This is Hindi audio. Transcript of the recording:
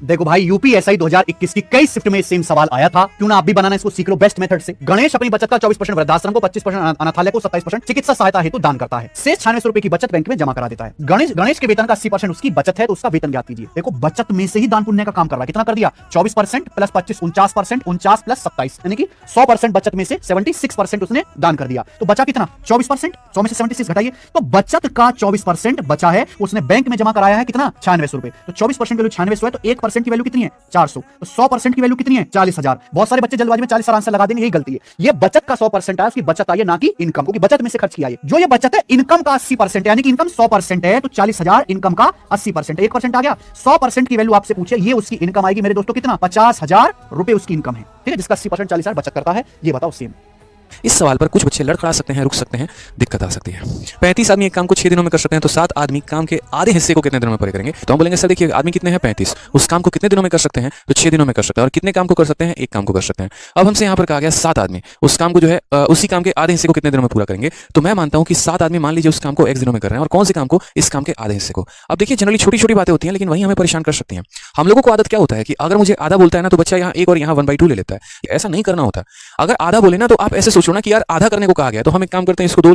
देखो भाई, यूपीएसआई 2021 की कई शिफ्ट में सेम सवाल आया था, क्यों ना आप भी बनाना इसको सीख लो बेस्ट मेथड से। गणेश अपनी बचत का 24% वृद्धाश्रम को, 25% अनाथालय को, 27% चिकित्सा सहायता हेतु दान करता है। शेष 96 रुपए की बचत बैंक में जमा करा देता है। गणेश के वेतन का 80% उसकी बचत है, तो उसका वेतन ज्ञात कीजिए। देखो, बचत में से ही दान पुण्य का काम कर रहा है। कितना कर दिया? 24% प्लस 25 49%, 49 प्लस 27 यानी कि 100% बचत में से 76% उसने दान कर दिया। तो बचा कितना? 24%। 100 में से 76 घटाइए, तो बचत का 24% बचा है, उसने बैंक में जमा कराया है कितना? 96 रुपए। तो 24% वैल्यू 96 है, तो 1% की वैल्यू कितनी है? 400। तो 100% की वैल्यू कितनी है? 40,000। बहुत सारे बच्चे जल्दबाजी में 40 आंसर लगा देंगे, यही गलती है। ये बचत का 100% है, उसकी बचत आई है, ना कि इनकम, क्योंकि बचत में से खर्च किया है। जो ये बचत है इनकम का 80% यानी कि इनकम 100% है, तो 40,000 इनकम का 80%, 1% आ गया। 100% की वैल्यू आपसे पूछे, ये उसकी इनकम आएगी मेरे दोस्तों कितना? 50,000 रुपए उसकी इनकम है, ठीक है, जिसका 80% 40,000 बचत करता है। ये बताओ सेम। इस सवाल पर कुछ बच्चे लड़खड़ा सकते हैं, रुक सकते हैं, दिक्कत आ सकती है। 35 आदमी एक काम को 6 दिनों में कर सकते हैं, तो 7 आदमी काम के आधे हिस्से को कितने दिनों में पूरे करेंगे? तो हम बोलेंगे सर देखिए, आदमी कितने हैं? 35। उस काम को कितने दिनों में कर सकते हैं? तो 6 दिनों में कर सकते हैं। और कितने काम को कर सकते हैं? एक काम को कर सकते हैं। अब हमसे यहाँ पर कहा गया 7 आदमी उस काम को जो है उसी काम के आधे हिस्से को कितने दिनों में पूरा करेंगे? तो मैं मानता हूँ कि 7 आदमी मान लीजिए उस काम को X दिनों में कर रहे हैं, और कौन से काम को? इस काम के आधे हिस्से को। अब देखिए, जनरली छोटी छोटी बातें होती हैं, लेकिन वही हमें परेशान कर सकती हैं। हम लोगों को आदत क्या होता है कि अगर मुझे आधा बोलता है ना, तो बच्चा यहाँ 1 और यहाँ 1/2 ले लेता है। ऐसा नहीं करना होता। अगर आधा बोले ना, तो आप ऐसे सोचो ना कि यार आधा करने को कहा गया, तो हम एक काम करते हैं, इसको 2